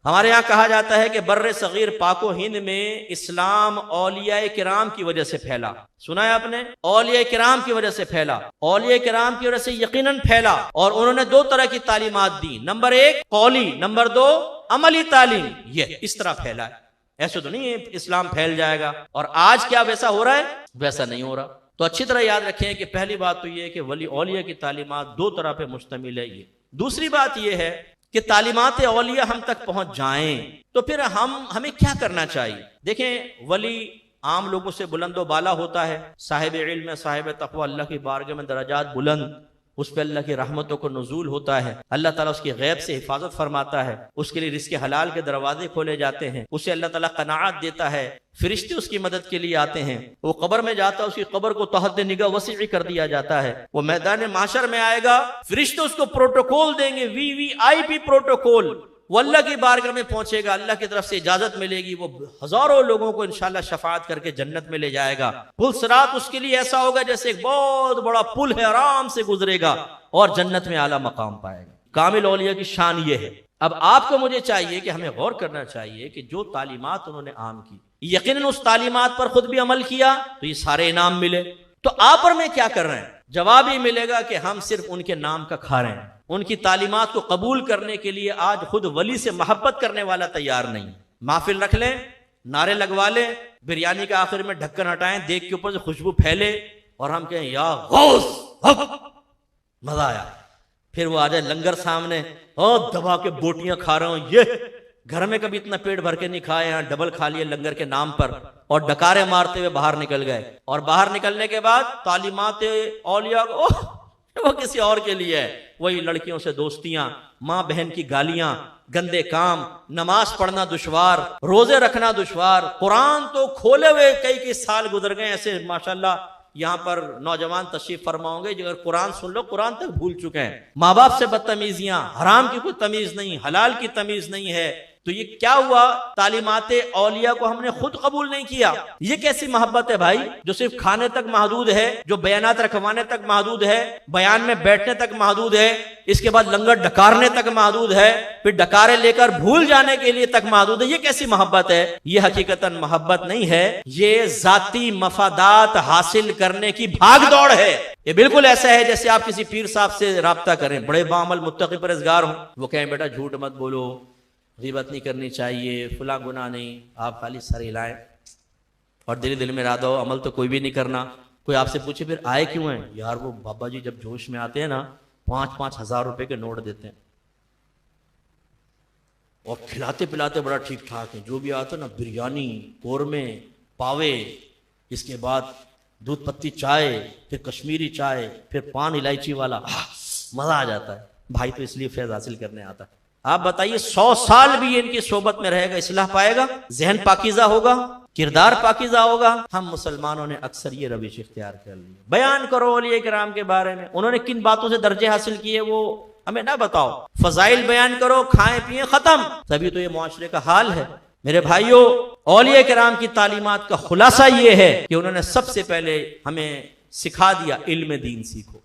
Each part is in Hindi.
हमारे यहाँ कहा जाता है कि बर्रे सगीर पाको हिंद में इस्लाम औलिया किराम की वजह से फैला। सुना है आपने? औलिया किराम की वजह से फैला, औलिया किराम की वजह से यकीनन फैला। और उन्होंने दो तरह की तालीमात दी, नंबर एक कौली, नंबर दो अमली तालीम। ये इस तरह फैला है। ऐसे तो नहीं है इस्लाम फैल जाएगा। और आज क्या वैसा हो रहा है? वैसा नहीं हो रहा। तो अच्छी तरह याद रखें कि पहली बात तो यह है कि वली औलिया की तालीमात दो तरह पे मुश्तमिल है ये। दूसरी बात यह है कि तालीमात औलिया हम तक पहुंच जाएं तो फिर हमें क्या करना चाहिए? देखें, वली आम लोगों से बुलंदो बाला होता है, साहिब इल्म साहिब तक़वा, अल्लाह की बारगाह में दराजात बुलंद, उस पर अल्लाह की रहमतों को नुज़ूल होता है, अल्लाह ताला उसकी गैब से हिफाजत फरमाता है, उसके लिए रिज़्क़ हलाल के दरवाजे खोले जाते हैं, उसे अल्लाह ताला कनाअत देता है, फरिश्ते उसकी मदद के लिए आते हैं, वो कब्र में जाता है, उसकी कब्र को तहत निगाह वसी कर दिया जाता है, वो मैदान माशर में आएगा, फरिश्ते उसको प्रोटोकॉल देंगे, VVIP प्रोटोकॉल, वो अल्लाह की बारगाह में पहुंचेगा, अल्लाह की तरफ से इजाजत मिलेगी, वो हजारों लोगों को इंशाल्लाह शफाअत करके जन्नत में ले जाएगा। पुल सिरात उसके लिए ऐसा होगा जैसे एक बहुत बड़ा पुल है, आराम से गुजरेगा और जन्नत में आला मकाम पाएगा। कामिल औलिया की शान ये है। अब आपको मुझे चाहिए कि हमें गौर करना चाहिए कि जो तालीमात उन्होंने आम की, यकीनन उस तालीमात पर खुद भी अमल किया तो ये सारे इनाम मिले। तो आप और मैं क्या कर रहे हैं? जवाब ही मिलेगा कि हम सिर्फ उनके नाम का खा रहे हैं। उनकी तालीमात को कबूल करने के लिए आज खुद वली से मोहब्बत करने वाला तैयार नहीं। महफिल रख लें, नारे लगवा लें, बिरयानी के आखिर में ढक्कन हटाएं, देख के ऊपर से खुशबू फैले और हम कहें या गौस हक, मजा आया। फिर वो आ जाए लंगर सामने, और दबा के बोटियां खा रहा हूं, ये घर में कभी इतना पेट भर के नहीं खाए, यहाँ डबल खा लिए लंगर के नाम पर, और डकारे मारते हुए बाहर निकल गए। और बाहर निकलने के बाद तालीमात औलिया वो किसी और के लिए है, वही लड़कियों से दोस्तियां, माँ बहन की गालियां, गंदे काम, नमाज पढ़ना दुश्वार, रोजे रखना दुश्वार, कुरान तो खोले हुए कई साल गुजर गए। ऐसे माशाल्लाह यहाँ पर नौजवान तशरीफ फरमाओगे जो अगर कुरान सुन लो कुरान तक भूल चुके हैं। माँ बाप से बदतमीजियां, हराम की कोई तमीज नहीं, हलाल की तमीज नहीं है। तो ये क्या हुआ? तालीमाते औलिया को हमने खुद कबूल नहीं किया। ये कैसी मोहब्बत है भाई, जो सिर्फ खाने तक महदूद है, जो बयानात रखवाने तक महदूद है, बयान में बैठने तक महदूद है, इसके बाद लंगर डकारने तक महदूद है, फिर डकारे लेकर भूल जाने के लिए तक महदूद है। ये कैसी मोहब्बत है? ये हकीकतन मोहब्बत नहीं है, ये जाती मफादात हासिल करने की भाग दौड़ है। ये बिल्कुल ऐसा है जैसे आप किसी पीर साहब से राब्ता करें, बड़े बामल मुत्तकी परहेज़गार हो, वो कहें बेटा झूठ मत बोलो, ग़ीबत नहीं करनी चाहिए, फुला गुनाह नहीं, आप खाली सर हिलाएं और दिल में इरादा हो, अमल तो कोई भी नहीं करना। कोई आपसे पूछे फिर आए क्यों हैं? यार वो बाबा जी जब जोश में आते हैं ना, 5-5 हज़ार रुपए के नोट देते हैं और खिलाते पिलाते बड़ा ठीक ठाक है। जो भी आता है ना, बिरयानी, कौरमे, पावे, इसके बाद दूध पत्ती चाय, फिर कश्मीरी चाय, फिर पान इलायची वाला, मजा आ जाता है भाई। तो इसलिए फैज़ हासिल करने आता है। आप बताइए 100 साल भी इनकी सोबत में रहेगा, इस्लाह पाएगा, जहन पाकीज़ा होगा, किरदार पाकीज़ा होगा? हम मुसलमानों ने अक्सर ये रविश इख्तियार कर ली। बयान करो औलिया किराम के बारे में, उन्होंने किन बातों से दर्जे हासिल किए वो हमें ना बताओ, फजाइल बयान करो, खाएं पिए खत्म। तभी तो ये मुआशरे का हाल है। मेरे भाइयों, औलिया किराम की तालीमात का खुलासा ये है कि उन्होंने सबसे पहले हमें सिखा दिया इल्म दीन सीखो।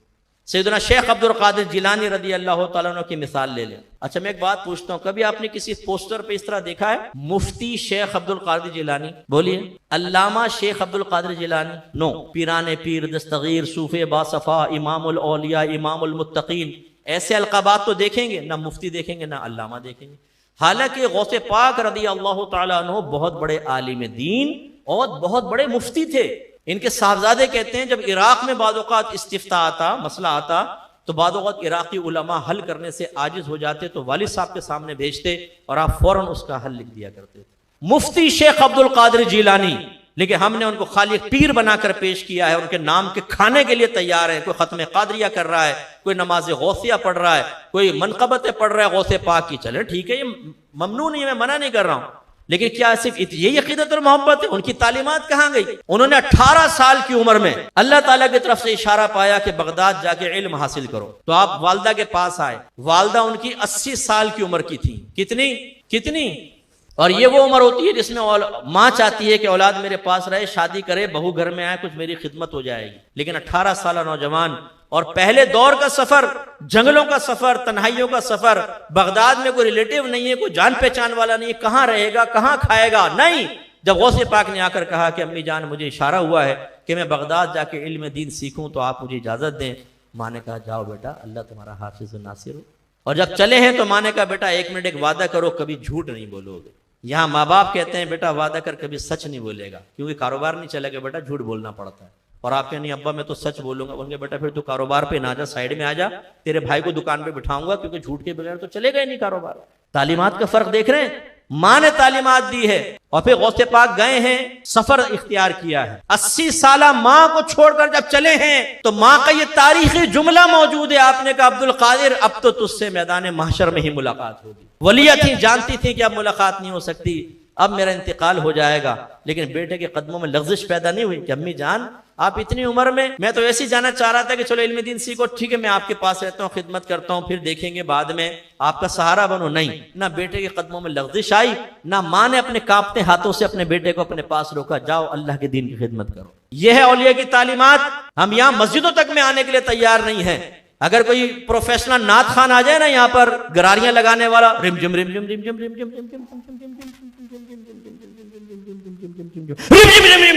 सैयदना शेख अब्दुल कादिर जिलानी रदी अल्लाह तआला अन्हु की मिसाल ले लें। अच्छा, मैं एक बात पूछता हूँ, कभी आपने किसी पोस्टर पे इस तरह देखा है, मुफ्ती शेख अब्दुल कादिर जिलानी? बोलिए, अल्लामा शेख अब्दुल कादिर जिलानी? नो। पीराने पीर, दस्तगीर, सूफे बासफा, इमामुल औलिया, इमामुल मुत्तकीन, ऐसे अलकाबात तो देखेंगे ना, मुफ्ती देखेंगे ना अल्लामा देखेंगे। हालांकि गौसे पाक रदी अल्लाह तआला अन्हु बहुत बड़े आलिम दीन और बहुत बड़े मुफ्ती थे। इनके साहबजादे कहते हैं जब इराक में बाज़-औक़ात इस्तिफ्ता आता, मसला आता, तो बाज़-औक़ात इराकी उलमा हल करने से आजिज हो जाते तो वालिद साहब के सामने भेजते और आप फौरन उसका हल लिख दिया करते थे। मुफ्ती शेख अब्दुल कादिर जिलानी, लेकिन हमने उनको खाली पीर बनाकर पेश किया है, उनके नाम के खाने के लिए तैयार है। कोई खत्म कादरिया कर रहा है, कोई नमाज गौसिया पढ़ रहा है, कोई मनक़बतें पढ़ रहा है गौसे पाक की, चले ठीक है, ये ममनू नहीं है, मैं मना नहीं कर रहा हूँ, लेकिन क्या सिर्फ यही अकीदत और मोहब्बत है? उनकी तालीमात कहाँ गई? उन्होंने 18 साल की उम्र में अल्लाह ताला की तरफ से इशारा पाया कि बगदाद जाके इल्म हासिल करो, तो आप वालदा के पास आए। वालदा उनकी 80 साल की उम्र की थी। कितनी? और ये वो उम्र होती है जिसमें माँ चाहती है कि औलाद मेरे पास रहे, शादी करे, बहू घर में आए, कुछ मेरी खिदमत हो जाएगी। लेकिन 18 साल नौजवान और पहले दौर का सफर, जंगलों का सफर, तन्हाइयों का सफर, बगदाद में कोई रिलेटिव नहीं है, कोई जान पहचान वाला नहीं है, कहां रहेगा, कहां खाएगा, नहीं। जब गौसे पाक ने आकर कहा कि अम्मी जान मुझे इशारा हुआ है कि मैं बगदाद जाके इल्म दीन सीखूं तो आप मुझे इजाजत दें, माँ ने कहा जाओ बेटा, अल्लाह तुम्हारा हाफिज नासिर हो। और जब चले हैं तो माँ ने कहा बेटा 1 मिनट एक वादा करो, कभी झूठ नहीं बोलोगे। यहाँ माँ बाप कहते हैं बेटा वादा कर कभी सच नहीं बोलेगा, क्योंकि कारोबार नहीं चलेगा बेटा, झूठ बोलना पड़ता है। और आप कहें नहीं अब्बा मैं तो सच बोलूंगा, बोलेंगे बेटा फिर तू कारोबार पे ना जा, साइड में आ जा, तेरे भाई को दुकान पे बिठाऊंगा, क्योंकि झूठ के बगैर तो चलेगा ही नहीं कारोबार। तालीमात का फर्क देख रहे हैं, माँ ने तालीमात दी है और फिर गौसे पाक गए हैं, सफर इख्तियार किया है। 80 साल माँ को छोड़कर जब चले हैं तो माँ का ये तारीखी जुमला मौजूद है। आपने कहा अब्दुल कादिर अब तो तुझसे मैदान महशर में ही मुलाकात होगी। वलिया थी, जानती थी कि अब मुलाकात नहीं हो सकती, अब मेरा इंतकाल हो जाएगा। लेकिन बेटे के कदमों में लग़्ज़िश पैदा नहीं हुई कि अम्मी जान आप इतनी उम्र में, मैं तो ऐसे ही जाना चाह रहा था कि चलो इल्म दीन सीखो, ठीक है मैं आपके पास रहता हूँ, खिदमत करता हूँ, फिर देखेंगे बाद में आपका सहारा बनो। नहीं, ना बेटे के कदमों में लग़्ज़िश आई, ना माँ ने अपने कांपते हाथों से अपने बेटे को अपने पास रोका, जाओ अल्लाह के दीन की खिदमत करो। यह है औलिया की तालीमात। हम यहाँ मस्जिदों तक में आने के लिए तैयार नहीं है। अगर कोई प्रोफेशनल नात खान आ जाए ना यहाँ पर, गरारियां लगाने वाला, रिम जिम रिम जिम रिम जिम रिम जिम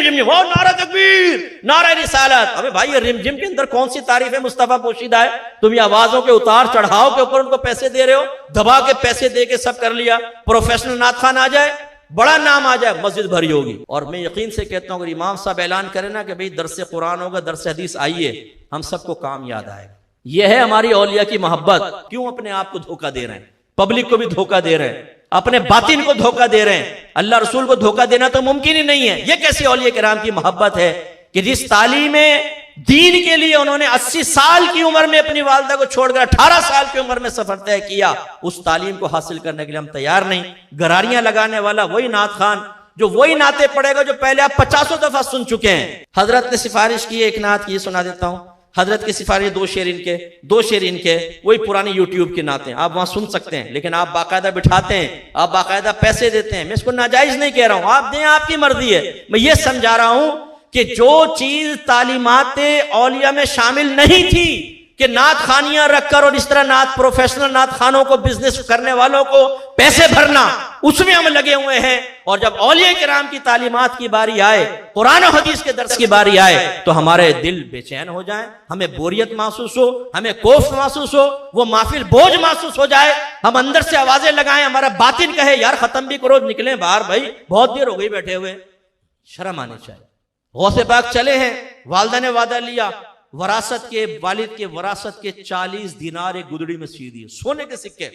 रिम वो नारा तकबीर, नारा रिसालत। अबे भाई ये रिम जिम के अंदर कौन सी तारीफ है मुस्तफा पोशीदा है? तुम ये आवाजों के उतार चढ़ाव के ऊपर उनको पैसे दे रहे हो, दबा के पैसे दे के सब कर लिया। प्रोफेशनल नात खान आ जाए, बड़ा नाम आ जाए, मस्जिद भरी होगी। और मैं यकीन से कहता हूँ अगर इमाम साहब ऐलान करें ना कि भाई दरस कुरान होगा, दरस हदीस आइए, हम सबको काम याद आएगा। यह है हमारी औलिया की मोहब्बत। क्यों अपने आप को धोखा दे रहे हैं, पब्लिक को भी धोखा दे रहे हैं, अपने बातिन को धोखा दे रहे हैं। अल्लाह रसूल को धोखा देना तो मुमकिन ही नहीं है। यह कैसी औलिया किराम की मोहब्बत है कि जिस तालीम दीन के लिए उन्होंने 80 साल की उम्र में अपनी वालदा को छोड़कर 18 साल की उम्र में सफर तय किया, उस तालीम को हासिल करने के लिए हम तैयार नहीं। गरारियां लगाने वाला वही नात खान जो वही नाते पड़ेगा जो पहले आप 50 दफा सुन चुके हैं। हजरत ने सिफारिश की एक नात की, सुना देता हूं। हजरत की सिफारिश 2 शेर इनके, वही पुरानी यूट्यूब के नाते आप वहां सुन सकते हैं, लेकिन आप बाकायदा बिठाते हैं, आप बाकायदा पैसे देते हैं। मैं इसको नाजायज नहीं कह रहा हूं, आप दें, आपकी मर्जी है। मैं ये समझा रहा हूं कि जो चीज तालीमाते औलिया में शामिल नहीं थी कि नात खानियां रखकर और इस तरह नात प्रोफेशनल नात खानों को, बिजनेस करने वालों को पैसे भरना, उसमें हम लगे हुए हैं। और जब औलिया किराम की तालीमात की बारी आए, कुरान और हदीस के दर्स की बारी आए, तो हमारे दिल बेचैन हो जाए, हमें बोरियत महसूस हो, हमें कोफ महसूस हो, वो महफिल बोझ महसूस हो जाए, हम अंदर से आवाजें लगाएं, हमारा बातिन कहे यार खत्म भी करो, निकले बाहर, भाई बहुत देर हो गई बैठे हुए। शर्म आनी चाहिए। गौसे पाक चले हैं, वालदा ने वादा लिया, वरासत के, वालिद के वरासत के 40 दिनार एक गुदड़ी में सी दिए, सोने के सिक्के।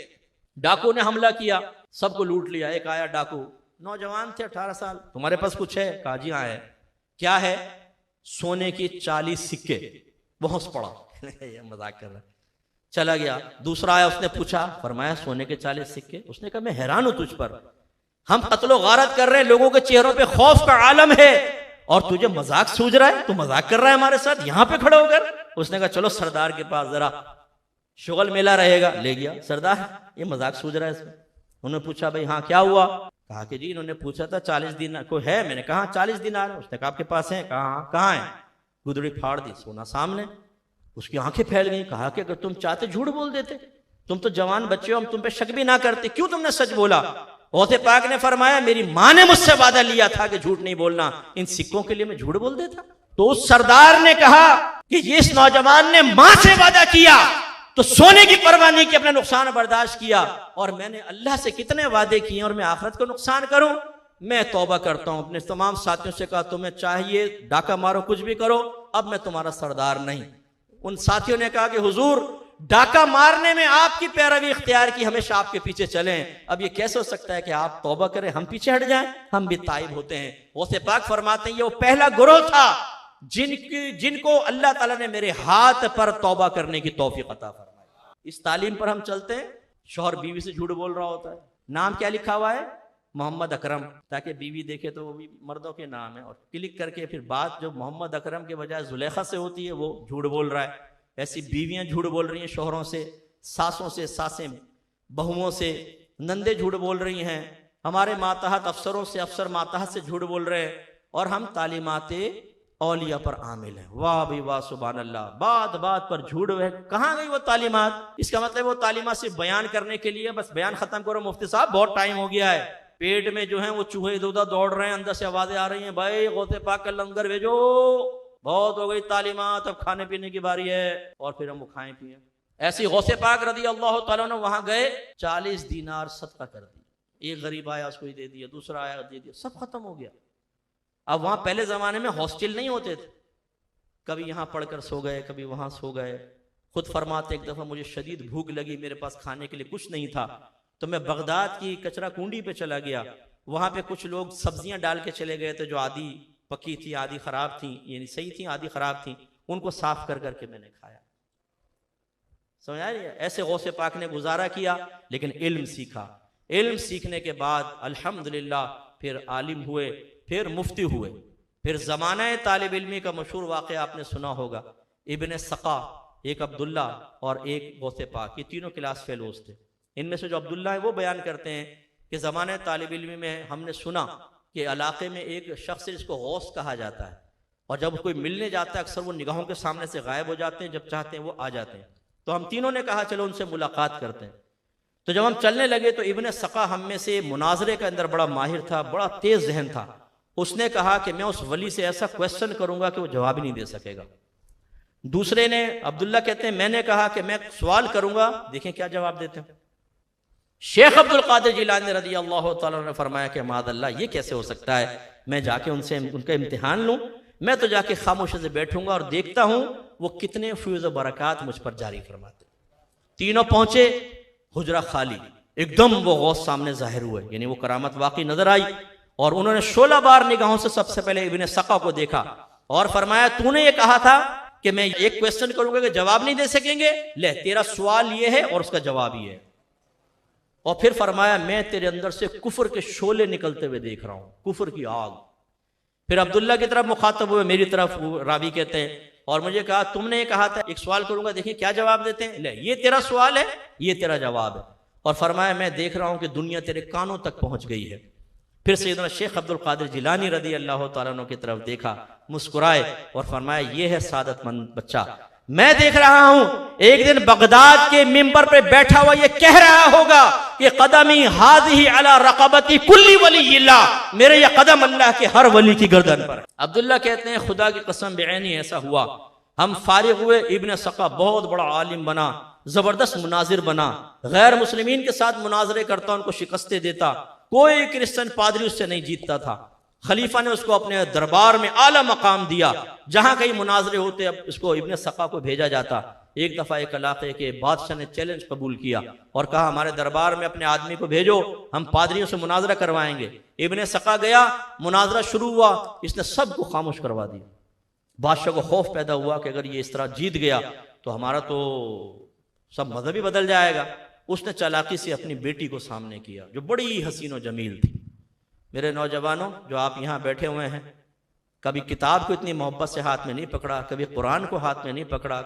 डाकू ने हमला किया, सबको लूट लिया। एक आया डाकू, नौजवान थे 18 साल, तुम्हारे पास कुछ है? कहा जी हाँ है। क्या है? सोने की 40 सिक्के। बहुत पड़ा मजाक कर रहा, चला गया। दूसरा आया, उसने पूछा, फरमाया सोने के 40 सिक्के। उसने कहा मैं हैरान हूं तुझ पर, हम कत्लो गारत कर रहे हैं, लोगों के चेहरों पे खौफ का आलम है और तुझे मजाक सूझ रहा है, तू मजाक कर रहा है हमारे साथ यहां पे खड़े होकर। उसने कहा चलो सरदार के पास, जरा शुगल मेला रहेगा। ले गया। सरदार ये मजाक सूझ रहा है इसमें। उन्होंने पूछा भाई हाँ क्या हुआ? कहा कि जी इन्होंने पूछा था 40 दिनार को है। मैंने कहा 40 दिनार है। उसने कहा आपके पास है? कहा कहाँ है? गुदड़ी फाड़ दी, सोना सामने। उसकी आंखें फैल गई। कहा कि अगर तुम चाहते झूठ बोल देते, तुम तो जवान बच्चे हो, हम तुम पे शक भी ना करते, क्यों तुमने सच बोला? गौसे पाक ने फरमाया मेरी माँ ने मुझसे वादा लिया था कि झूठ नहीं बोलना, इन सिक्कों के लिए मैं झूठ बोल देता। तो उस सरदार ने कहा कि इस नौजवान ने माँ से वादा किया तो सोने की परवाह नहीं की, अपना नुकसान बर्दाश्त किया। और मैंने अल्लाह से कितने वादे किए और मैं आखिरत को नुकसान करूं? मैं तौबा करता हूं। अपने तमाम साथियों से कहा तुम्हें चाहिए डाका मारो, कुछ भी करो, अब मैं तुम्हारा सरदार नहीं। उन साथियों ने कहा कि हुजूर डाका मारने में आपकी पैरवी इख्तियार की, हमेशा आपके पीछे चलें। अब ये कैसे हो सकता है कि आप तौबा करें, हम पीछे हट जाएं? हम भी ताइब होते हैं। गौसे पाक फरमाते हैं ये वो पहला गिरोह था जिनको अल्लाह ताला ने मेरे हाथ पर तौबा करने की तौफीक अता फरमाई। इस तालीम पर हम चलते हैं। शौहर बीवी से झूठ बोल रहा होता है, नाम क्या लिखा हुआ है? मोहम्मद अकरम, ताकि बीवी देखे तो वो भी मर्दों के नाम है, और क्लिक करके फिर बात जो मोहम्मद अकरम के बजाय जुलेखा से होती है वो झूठ बोल रहा है। ऐसी बीवियां झूठ बोल रही हैं शौहरों से, सासों से, सासें बहुओं से, नंदे झूठ बोल रही हैं, हमारे मातहत अफसरों से, अफसर मातहत से झूठ बोल रहे हैं और हम तालीमाते औलिया पर आमिल हैं। वाह भाई वाह, सुभान अल्लाह। बात बात पर झूठ है। कहाँ गई वो तालीमात? इसका मतलब वो तालीमात सिर्फ बयान करने के लिए, बस बयान खत्म करो मुफ्ती साहब, बहुत टाइम हो गया है। पेट में जो है वो चूहे इधर उधर दौड़ रहे हैं, अंदर से आवाजें आ रही हैं, भाई गौसे पाक का लंगर भेजो, बहुत हो गई तालीमात, अब खाने पीने की बारी है, और फिर हम वो खाएं पिए। ऐसी गौसे पाक रदी अल्लाह तआला ने वहां गए, 40 दीनार सदका कर दिया। एक गरीब आया उसको ही दे दिया, दूसरा आया दे दिया, सब खत्म हो गया। अब वहां पहले जमाने में हॉस्टल नहीं होते थे, कभी यहां पढ़कर सो गए, कभी वहां सो गए। खुद फरमाते, एक दफा मुझे शदीद भूख लगी, मेरे पास खाने के लिए कुछ नहीं था, तो मैं बगदाद की कचरा कुंडी पे चला गया। वहां पे कुछ लोग सब्जियां डाल के चले गए थे, जो आधी पकी थी, आधी खराब थी, यानी सही थी, आधी खराब थी, उनको साफ कर करके मैंने खाया। समझ आ रही है? ऐसे गौसे पाक ने गुजारा किया, लेकिन इल्म सीखा। इल्म सीखने के बाद अल्हम्दुलिल्लाह फिर आलिम हुए, फिर मुफ्ती हुए। फिर ज़माना तालिब इल्मी का मशहूर वाक़या आपने सुना होगा, इब्ने सक़ा, एक अब्दुल्ला और एक गौसे पाक, ये तीनों क्लास फेलोज थे। इनमें से जो अब्दुल्ला है वो बयान करते हैं कि ज़माने तालिब इल्मी में हमने सुना कि इलाके में एक शख्स है जिसको गौस कहा जाता है, और जब कोई मिलने जाता है अक्सर वो निगाहों के सामने से गायब हो जाते हैं, जब चाहते हैं वो आ जाते हैं। तो हम तीनों ने कहा चलो उनसे मुलाकात करते हैं। तो जब हम चलने लगे तो इब्ने सक़ा हम में से मुनाजरे के अंदर बड़ा माहिर था, बड़ा तेज जहन था। उसने कहा कि मैं उस वली से ऐसा क्वेश्चन करूंगा कि वो जवाब ही नहीं दे सकेगा। दूसरे ने, अब्दुल्ला कहते हैं, मैंने कहा कि मैं सवाल करूंगा, देखें क्या जवाब देते हैं। शेख अब्दुल कादिर जिलानी रज़ी अल्लाह तआला ने फरमाया कि मादअल्लाह, ये कैसे हो सकता है, मैं जाके उनसे उनका इम्तिहान लूं? मैं तो जाके खामोशी से बैठूंगा और देखता हूं वो कितने फ्यूज़ बरक़ात मुझ पर जारी फरमाते। तीनों पहुंचे, हुजरा खाली, एकदम वो गौस सामने जाहिर हुए, यानी वो करामत वाकई नजर आई। और उन्होंने 16 बार निगाहों से सबसे पहले इब्ने सक़ा को देखा और फरमाया, तूने ये कहा था कि मैं एक क्वेश्चन करूंगा कि जवाब नहीं दे सकेंगे, ले तेरा सवाल ये है और उसका जवाब ये है। और फिर फरमाया, मैं तेरे अंदर से कुफर के शोले निकलते हुए देख रहा हूं, कुफर की आग। फिर अब्दुल्ला की तरफ मुखातब हुए, मेरी तरफ रावी कहते हैं, और मुझे कहा, तुमने ये कहा था एक सवाल करूंगा, देखिए क्या जवाब देते हैं, ले ये तेरा सवाल है, ये तेरा जवाब है। और फरमाया, मैं देख रहा हूं कि दुनिया तेरे कानों तक पहुंच गई है। फिर सैयदना शेख अब्दुल कादिर जिलानी रज़ी अल्लाह तआला अन्हु की तरफ देखा, मुस्कुराए और फरमाया, ये है सादतमंद बच्चा। मैं देख रहा हूं एक दिन बगदाद के मिंबर पे बैठा हुआ ये कह रहा होगा कि कदमी हाज़िही अला रक़बती कुल्ली वलिय्यिल्लाह, मेरे ये कदम अल्लाह के हर वली की गर्दन पर। अब्दुल्ला कहते हैं, खुदा की कसम बेईनी ऐसा हुआ, हम फारिग हुए, इब्ने सक़ा बहुत बड़ा आलिम बना, जबरदस्त मुनाजिर बना, गैर मुस्लिमीन के साथ मुनाजरे करता, उनको शिकस्तें देता, कोई क्रिश्चियन पादरी उससे नहीं जीतता था। खलीफा ने उसको अपने दरबार में आला मकाम दिया, जहां कहीं मुनाजरे होते अब उसको इब्ने सक़ा को भेजा जाता। एक दफा एक इलाके के बादशाह ने चैलेंज कबूल किया और कहा, हमारे दरबार में अपने आदमी को भेजो, हम पादरियों से मुनाजरा करवाएंगे। इब्ने सक़ा गया, मुनाजरा शुरू हुआ, इसने सबको खामोश करवा दिया। बादशाह को खौफ पैदा हुआ कि अगर ये इस तरह जीत गया तो हमारा तो सब मजहब ही बदल जाएगा। उसने चालाकी से अपनी बेटी को सामने किया, जो बड़ी हसीन और जमील थी। मेरे नौजवानों, जो आप यहाँ बैठे हुए हैं, कभी किताब को इतनी मोहब्बत से हाथ में नहीं पकड़ा, कभी कुरान को हाथ में नहीं पकड़ा।